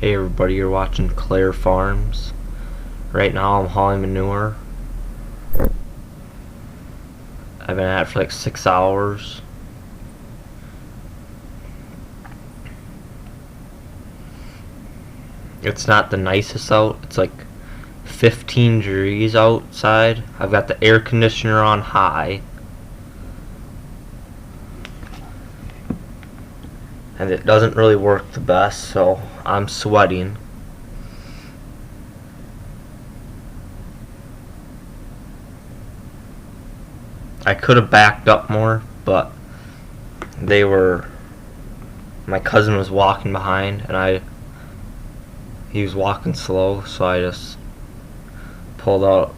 Hey everybody, you're watching Claire Farms. Right now I'm hauling manure. I've been at it for like 6 hours. It's not the nicest out. It's like 15 degrees outside. I've got the air conditioner on high. And it doesn't really work the best, so I'm sweating. I could have backed up more, but my cousin was walking behind and he was walking slow, so I just pulled out.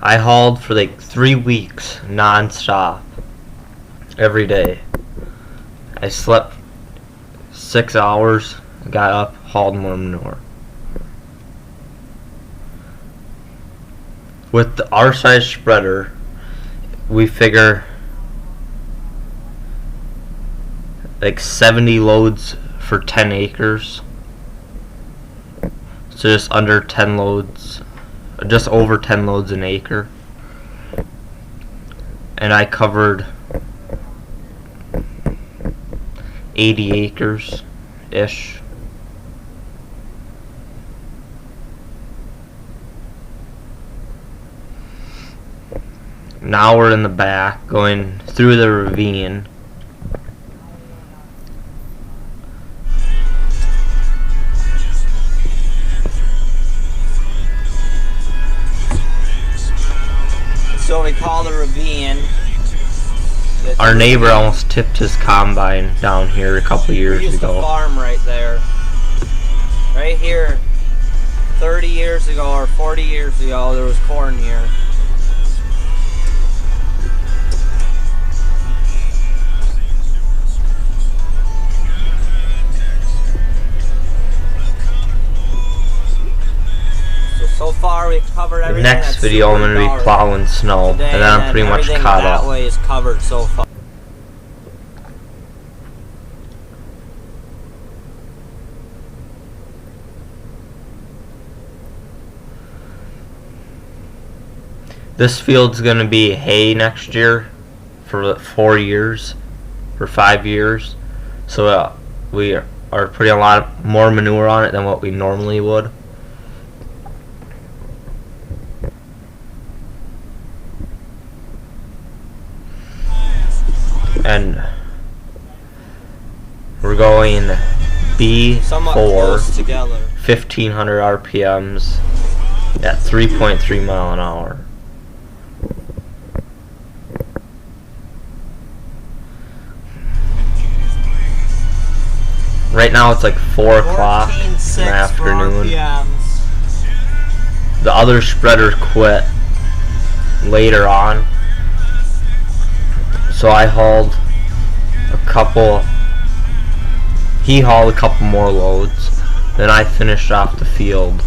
I hauled for like 3 weeks non-stop every day. I slept 6 hours, got up, hauled more manure. With our size spreader, we figure like 70 loads for 10 acres. So just under 10 loads, just over 10 loads an acre. And I covered 80 acres-ish. Now we're in the back, going through the ravine. So we call the ravine. Our neighbor almost tipped his combine down here a couple years We used ago. to farm right there. Right here, 30 years ago or 40 years ago, there was corn here. So far we've covered everything. The next video I'm going to be plowing snow, today, and then I'm pretty much caught up. That way is covered so far. This field's going to be hay next year for 4 years, for 5 years. So we are putting a lot more manure on it than what we normally would. And we're going B4, together. 1500 RPMs at 3.3 mile an hour. Right now it's like 4 o'clock in the afternoon. The other spreader quit later on, so I hauled he hauled a couple more loads, then I finished off the field.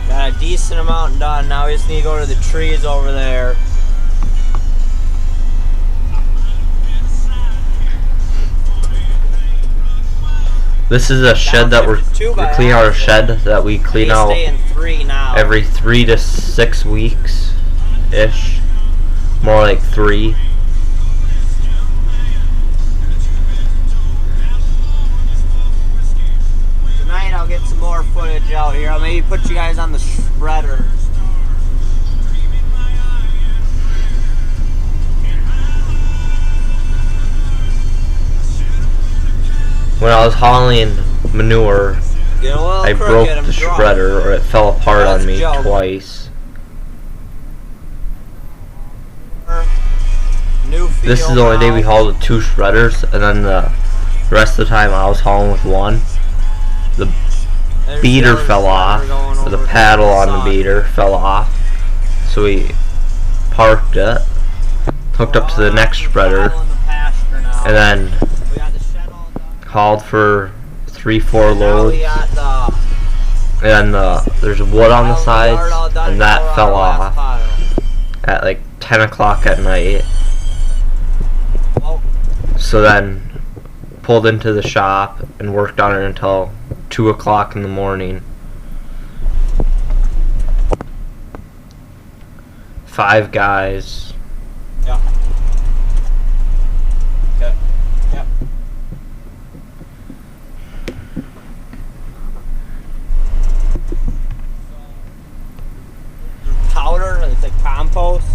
Got a decent amount done. Now we just need to go to the trees over there. This is a shed that we're cleaning out, a shed that we clean out every 3 to 6 weeks ish, more like 3. Tonight I'll get some more footage out here. I'll maybe put you guys on the spreader. When I was hauling manure, I broke the spreader, or it fell apart on me twice. This is the only day we hauled with 2 shredders, and then the rest of the time I was hauling with 1. The beater fell off, or the paddle on the beater fell off, so we parked it, hooked up to the next spreader, and then hauled for 3-4 loads, and there's wood on the sides, and that fell off at like 10 o'clock at night. Oh, So then pulled into the shop and worked on it until 2 o'clock in the morning. 5 guys. yeah. Okay. Yep. Powder, it's like compost.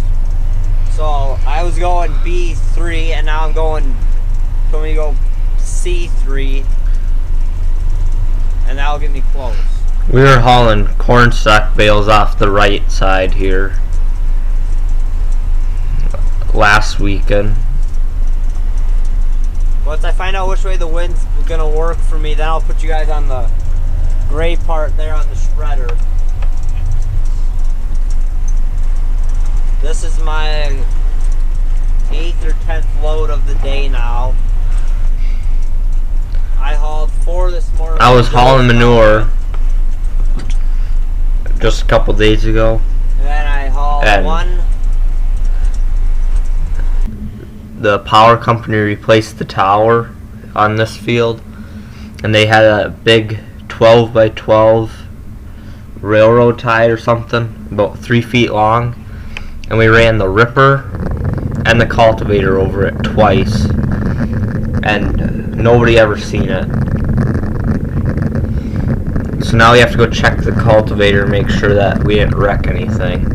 So I was going B3 and now I'm going to go C3 and that'll get me close. We were hauling corn stalk bales off the right side here last weekend. Once I find out which way the wind's gonna work for me, then I'll put you guys on the gray part there on the shredder. This is my 8th or 10th load of the day now. I hauled 4 this morning. I was hauling manure just a couple days ago. And then I hauled And 1. the power company replaced the tower on this field, and they had a big 12 by 12 railroad tie or something, about 3 feet long, and we ran the ripper and the cultivator over it twice, and nobody ever seen it. So now we have to go check the cultivator and make sure that we didn't wreck anything.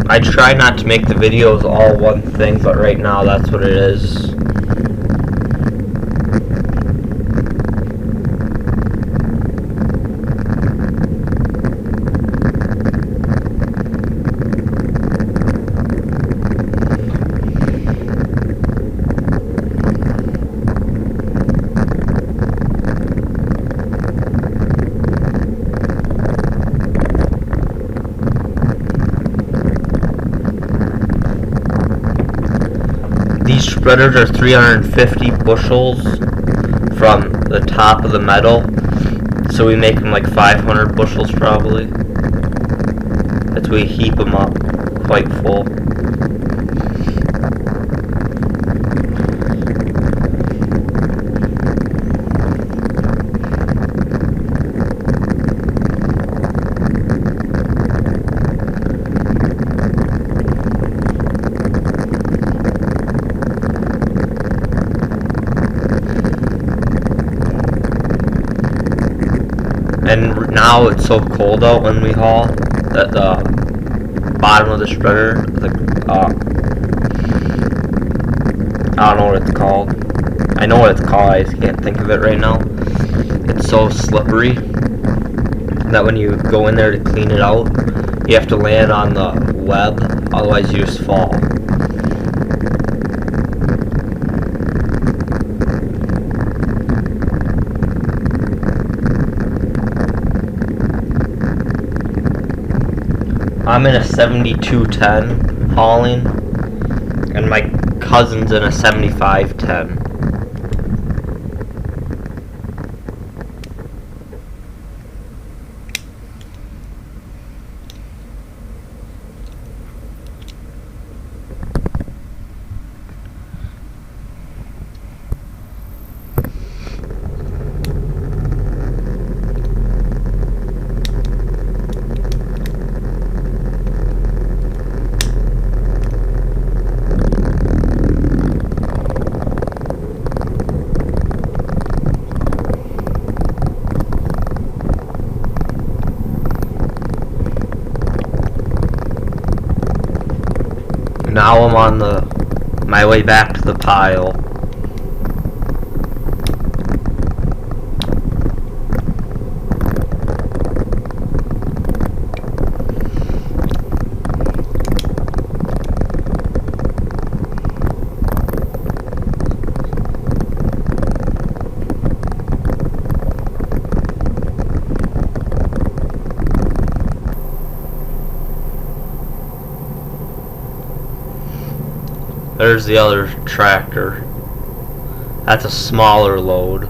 I try not to make the videos all one thing, but right now that's what it is. These spreaders are 350 bushels from the top of the metal, so we make them like 500 bushels probably. That's why we heap them up quite full. And now it's so cold out when we haul that the bottom of the spreader, I don't know what it's called. I know what it's called, I just can't think of it right now. It's so slippery that when you go in there to clean it out, you have to land on the web, otherwise you just fall. I'm in a 7210 hauling, and my cousin's in a 7510. Now I'm on my way back to the pile. There's the other tractor. That's a smaller load.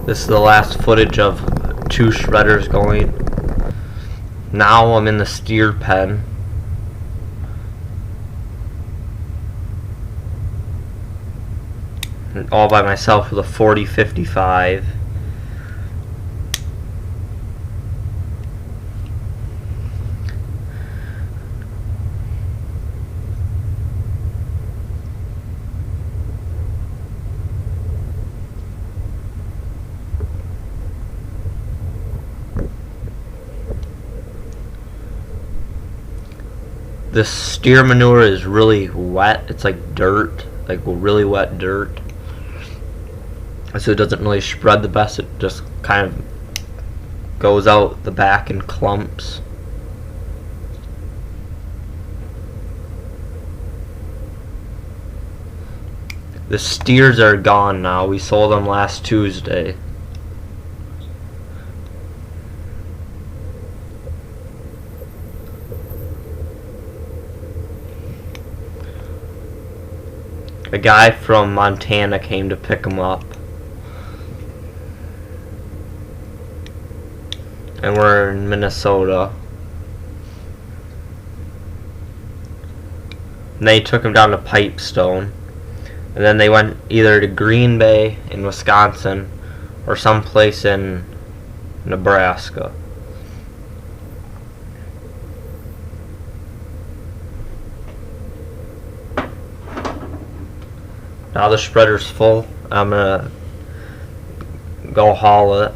This is the last footage of 2 shredders going. Now I'm in the steer pen. All by myself with a 40-55. This steer manure is really wet. It's like dirt, like really wet dirt. So it doesn't really spread the best. It just kind of goes out the back in clumps. The steers are gone now. We sold them last Tuesday. A guy from Montana came to pick them up. And we're in Minnesota. And they took him down to Pipestone. And then they went either to Green Bay in Wisconsin or someplace in Nebraska. Now the spreader's full. I'm gonna go haul it.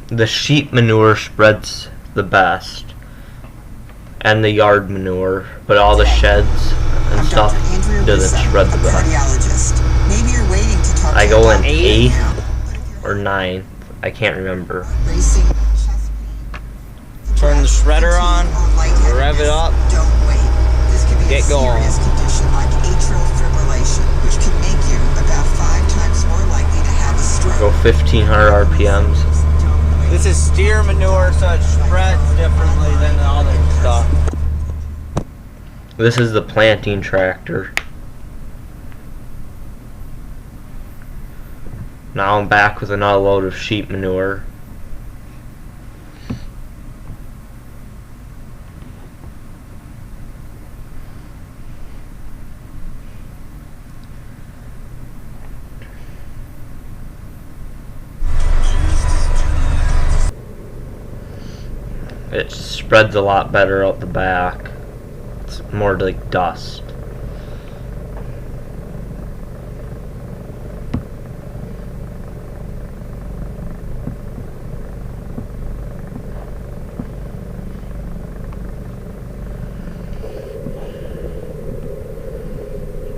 The sheep manure spreads the best, and the yard manure, but all the sheds and stuff doesn't spread the best. I go in 8th or 9th, I can't remember. Turn the shredder on, rev it up, get going. Go 1500 RPMs. This is steer manure, so it spreads differently than the other stuff. This is the planting tractor. Now I'm back with another load of sheep manure. It spreads a lot better out the back. It's more like dust.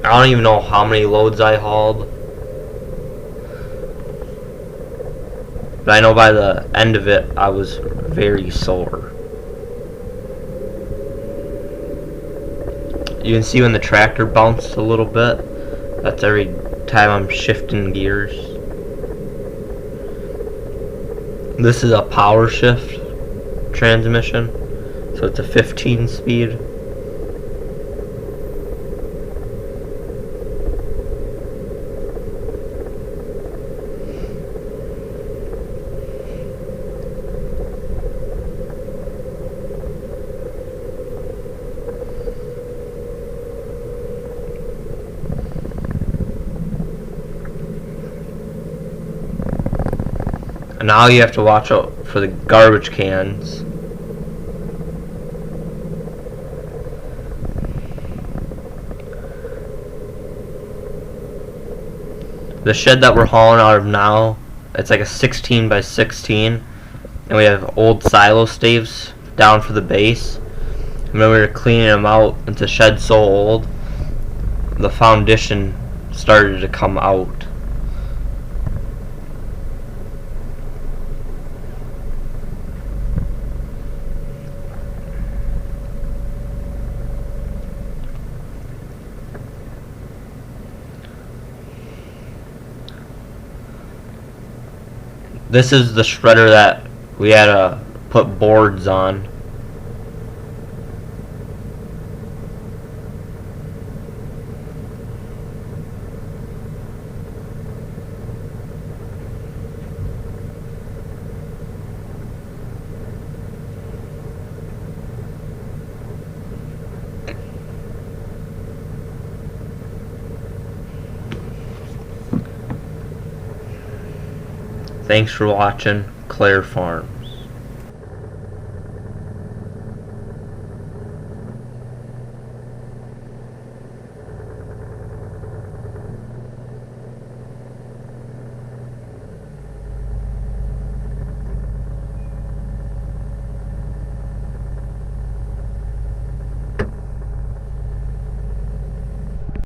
I don't even know how many loads I hauled. But I know by the end of it, I was very sore. You can see when the tractor bounced a little bit. That's every time I'm shifting gears. This is a power shift transmission, so it's a 15 speed. Now you have to watch out for the garbage cans. The shed that we're hauling out of now, it's like a 16 by 16, and we have old silo staves down for the base. And when we were cleaning them out, and the shed's so old, the foundation started to come out. This is the shredder that we had to put boards on. Thanks for watching Claire Farm.